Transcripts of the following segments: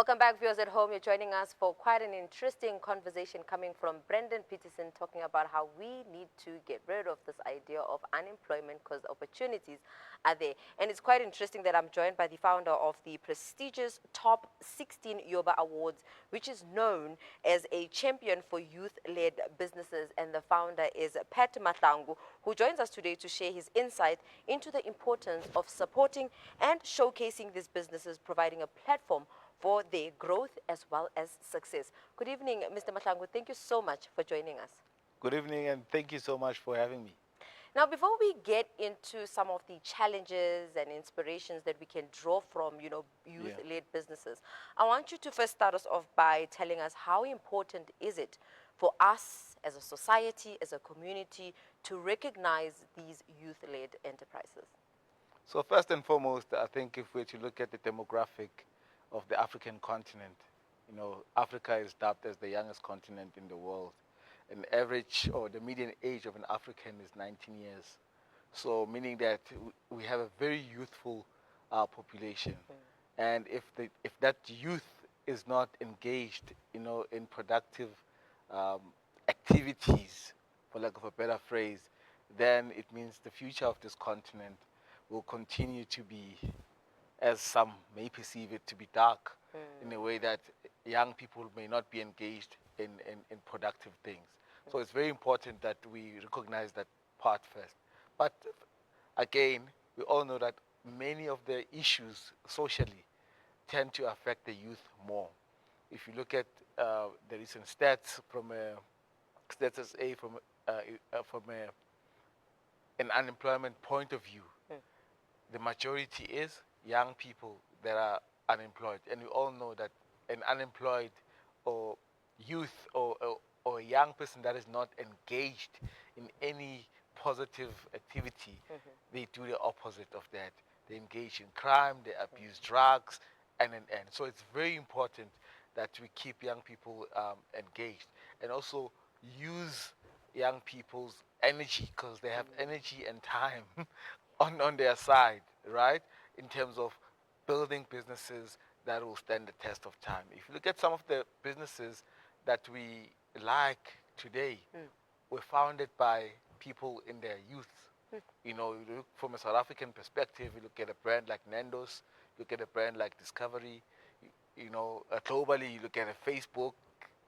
Welcome back, viewers at home. You're joining us for quite an interesting conversation coming from Brendan Peterson, talking about how we need to get rid of this idea of unemployment because opportunities are there. And it's quite interesting that I'm joined by the founder of the prestigious Top 16 Yoba Awards, which is known as a champion for youth-led businesses. And the founder is Pat Mahlangu, who joins us today to share his insight into the importance of supporting and showcasing these businesses, providing a platform for their growth as well as success. Good evening, Mr. Mahlangu. Thank you so much for joining us. Good evening, and thank you so much for having me. Now, before we get into some of the challenges and inspirations that we can draw from, youth-led businesses, I want you to first start us off by telling us how important is it for us as a society, as a community, to recognize these youth-led enterprises? So first and foremost, I think if we're to look at the demographic of the African continent, Africa is dubbed as the youngest continent in the world. An average or the median age of an African is 19 years. So meaning that we have a very youthful population. And if that youth is not engaged, in productive activities, for lack of a better phrase, then it means the future of this continent will continue to be, as some may perceive it, to be dark in a way that young people may not be engaged in productive things. So it's very important that we recognize that part first. But again, we all know that many of the issues socially tend to affect the youth more. If you look at the recent stats from Stats SA from an unemployment point of view, the majority is young people that are unemployed. And we all know that an unemployed or youth or a young person that is not engaged in any positive activity, they do the opposite of that. They engage in crime, they abuse drugs, and. So it's very important that we keep young people engaged and also use young people's energy, because they have energy and time on their side, right? In terms of building businesses that will stand the test of time. If you look at some of the businesses that we like today, were founded by people in their youth. You look from a South African perspective, you look at a brand like Nando's, look at a brand like Discovery, globally you look at a Facebook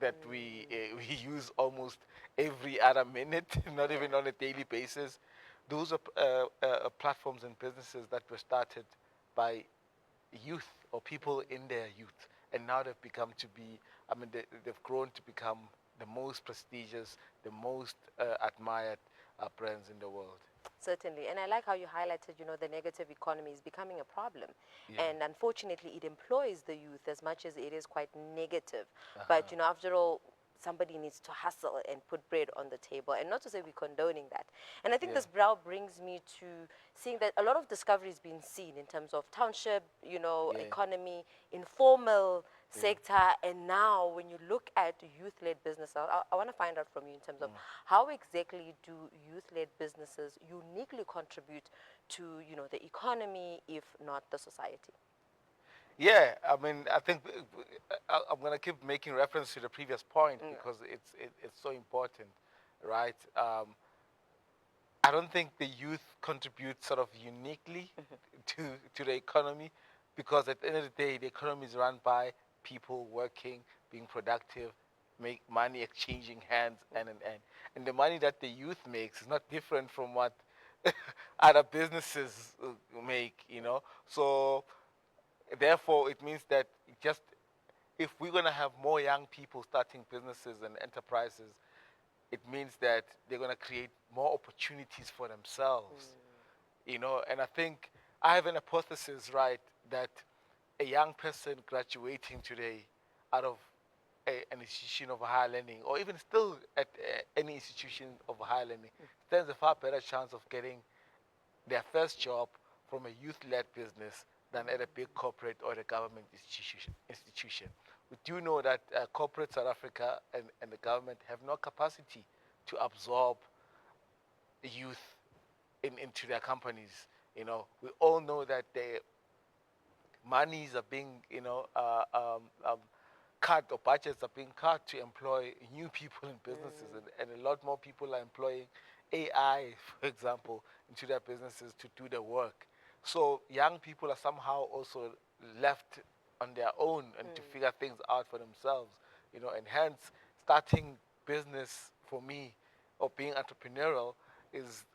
that we use almost every other minute, not even on a daily basis. Those are platforms and businesses that were started by youth or people in their youth, and now they've become to be, they've grown to become the most prestigious, the most admired brands in the world. Certainly. And I like how you highlighted, the negative economy is becoming a problem. Yeah. And unfortunately, it employs the youth as much as it is quite negative. But, after all, somebody needs to hustle and put bread on the table. And not to say we're condoning that. And I think this now brings me to seeing that a lot of discovery is being seen in terms of township, economy, informal sector. And now when you look at youth-led business, I want to find out from you in terms of how exactly do youth-led businesses uniquely contribute to, the economy, if not the society? Yeah, I think I'm going to keep making reference to the previous point because it's so important, right? I don't think the youth contribute sort of uniquely to the economy, because at the end of the day, the economy is run by people working, being productive, make money, exchanging hands, and. And the money that the youth makes is not different from what other businesses make, So therefore, it means that if we're going to have more young people starting businesses and enterprises, it means that they're going to create more opportunities for themselves, And I think I have an hypothesis, right, that a young person graduating today out of an institution of higher learning, or even still at any institution of higher learning, stands a far better chance of getting their first job from a youth-led business than at a big corporate or a government institution. We do know that corporate South Africa and the government have no capacity to absorb youth into their companies. We all know that monies are being, cut, or budgets are being cut to employ new people in businesses, and a lot more people are employing AI, for example, into their businesses to do the work. So young people are somehow also left on their own and to figure things out for themselves, and hence starting business for me, or being entrepreneurial, is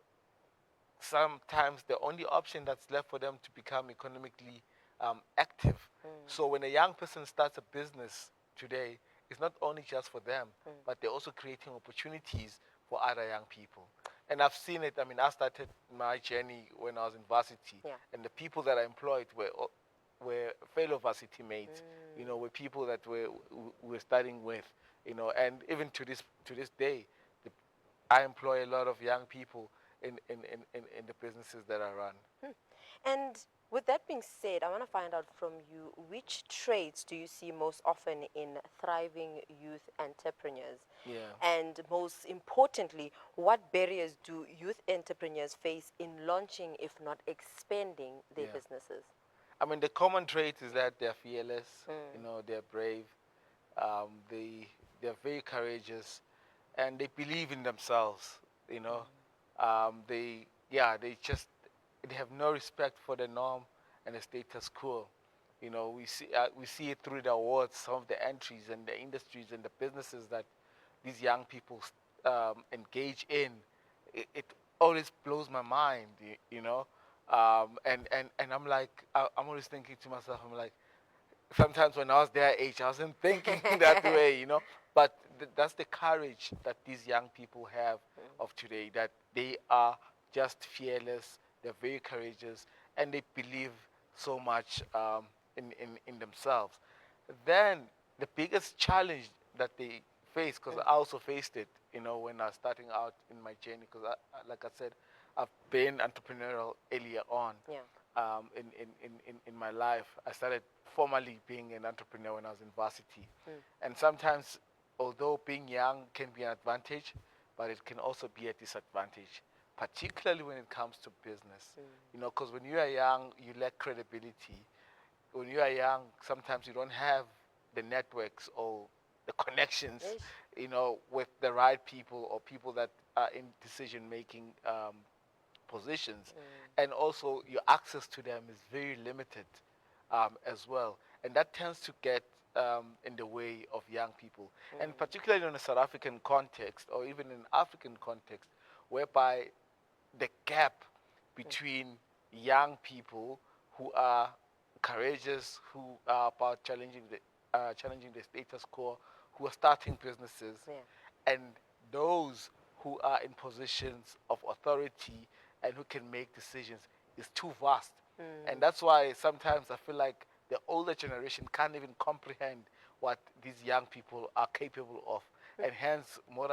sometimes the only option that's left for them to become economically active. So when a young person starts a business today, it's not only just for them, but they're also creating opportunities for other young people. And I've seen it. I mean, I started my journey when I was in varsity, Yeah. and the people that I employed were fellow varsity mates. Were people that we're studying with. And even to this day, the, I employ a lot of young people in the businesses that I run. And with that being said, I want to find out from you, which traits do you see most often in thriving youth entrepreneurs? Yeah. And most importantly, what barriers do youth entrepreneurs face in launching, if not expanding, their Yeah. businesses? I mean, the common trait is that they're fearless. They're brave. They're very courageous, and they believe in themselves. You know, they have no respect for the norm and the status quo. We see it through the awards, some of the entries and the industries and the businesses that these young people engage in. It always blows my mind. And I'm like, I'm always thinking to myself, I'm like, sometimes when I was their age, I wasn't thinking that way. But that's the courage that these young people have of today, that they are just fearless, they're very courageous, and they believe so much in themselves. Then the biggest challenge that they face, because I also faced it, when I was starting out in my journey, because like I said, I've been entrepreneurial earlier on Yeah. in my life. I started formally being an entrepreneur when I was in varsity. And sometimes, although being young can be an advantage, but it can also be a disadvantage, particularly when it comes to business. Because when you are young, you lack credibility. When you are young, sometimes you don't have the networks or the connections, Yes. with the right people or people that are in decision-making positions, and also your access to them is very limited as well, and that tends to get in the way of young people, and particularly in a South African context or even in African context, whereby the gap between young people who are courageous, who are about challenging the status quo, who are starting businesses, Yeah. and those who are in positions of authority and who can make decisions is too vast. And that's why sometimes I feel like the older generation can't even comprehend what these young people are capable of. And hence, more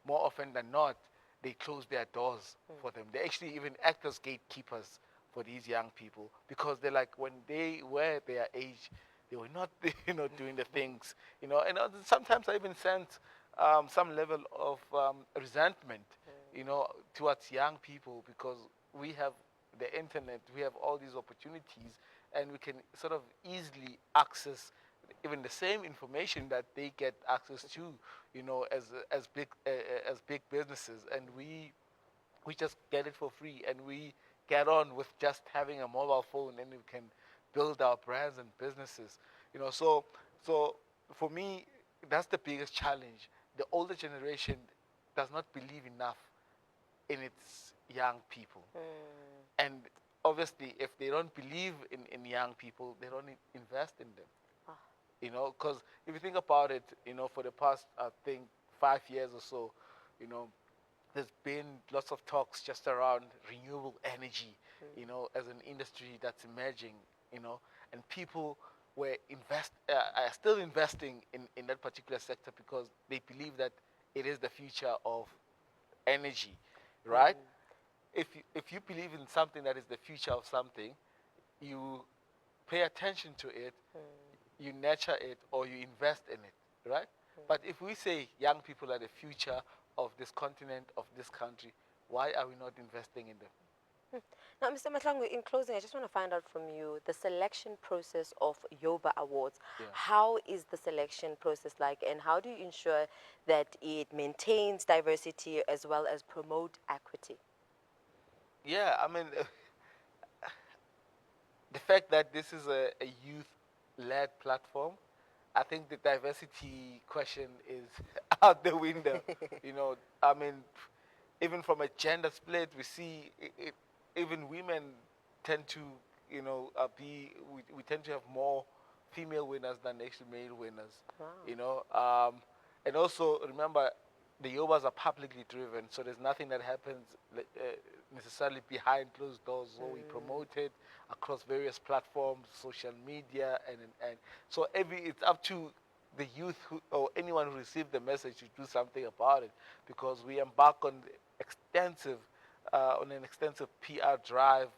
often than not, they close their doors for them. They actually even act as gatekeepers for these young people, because they're like, when they were their age, they were not, doing the things, And sometimes I even sense some level of resentment, towards young people, because we have the internet, we have all these opportunities, and we can sort of easily access even the same information that they get access to, as big businesses, and we just get it for free, and we get on with just having a mobile phone, and we can build our brands and businesses. So for me, that's the biggest challenge. The older generation does not believe enough in its young people, and obviously, if they don't believe in young people, they don't invest in them. Ah. Because if you think about it, for the past, I think, 5 years or so, you know, there's been lots of talks just around renewable energy, as an industry that's emerging, and people are still investing in that particular sector, because they believe that it is the future of energy, right? If you believe in something that is the future of something, you pay attention to it, you nurture it, or you invest in it, right? But if we say young people are the future of this continent, of this country, why are we not investing in them? Now, Mr. Mahlangu, in closing, I just want to find out from you the selection process of Yoba Awards. Yeah. How is the selection process like, and how do you ensure that it maintains diversity as well as promote equity? Yeah, I mean, the fact that this is a youth-led platform, I think the diversity question is out the window. I mean, even from a gender split, we see even women tend to, we tend to have more female winners than actually male winners. Wow. And also remember, the Yobas are publicly driven, so there's nothing that happens necessarily behind closed doors. So we promote it across various platforms, social media, and so it's up to the youth or anyone who received the message to do something about it, because we embark on an extensive PR drive,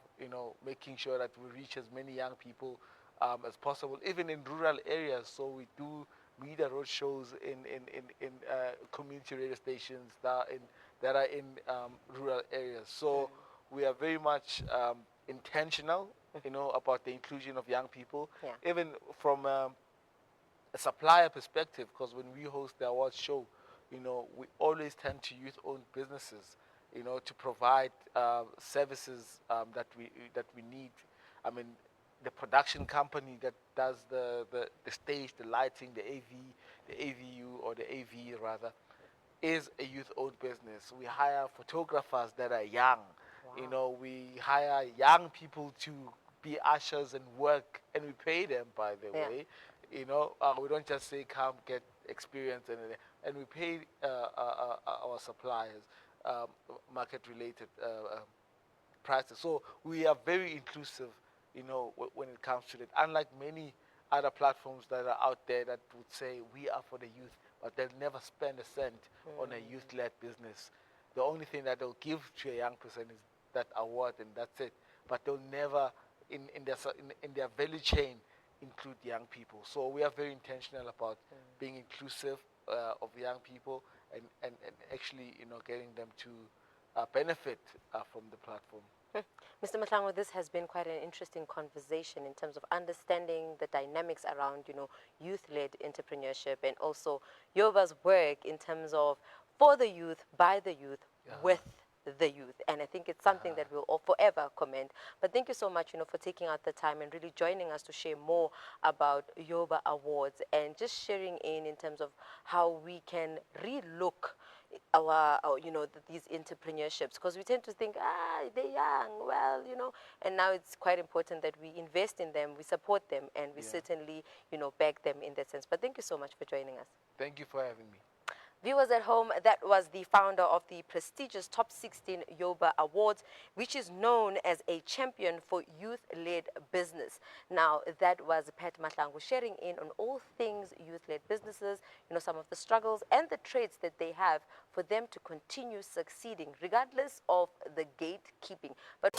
making sure that we reach as many young people as possible, even in rural areas. So we do media road shows in community radio stations that are in rural areas. So we are very much intentional, about the inclusion of young people, Yeah. even from a supplier perspective, because when we host the awards show, we always tend to youth-owned businesses, to provide services that we need. I mean, the production company that does the stage, the lighting, the AVU or the AV rather, is a youth-owned business. We hire photographers that are young. Wow. We hire young people to be ushers and work, and we pay them, by the Yeah. way. We don't just say come get experience, and we pay our suppliers market-related prices. So we are very inclusive, when it comes to it. Unlike many other platforms that are out there that would say we are for the youth, but they'll never spend a cent on a youth-led business. The only thing that they'll give to a young person is that award, and that's it. But they'll never, in their value chain, include young people. So we are very intentional about being inclusive of young people, and actually, getting them to benefit from the platform. Mr. Mahlangu, this has been quite an interesting conversation in terms of understanding the dynamics around, youth-led entrepreneurship, and also Yoba's work in terms of for the youth, by the youth, with the youth. And I think it's something that we'll all forever commend. But thank you so much, for taking out the time and really joining us to share more about Yoba Awards, and just sharing in terms of how we can relook these entrepreneurships, because we tend to think, they're young, well, and now it's quite important that we invest in them, we support them, and we certainly, back them in that sense. But thank you so much for joining us. Thank you for having me. Viewers at home, that was the founder of the prestigious Top 16 Yoba Awards, which is known as a champion for youth-led business. Now, that was Pat Mahlangu sharing in on all things youth-led businesses, some of the struggles and the traits that they have for them to continue succeeding, regardless of the gatekeeping. But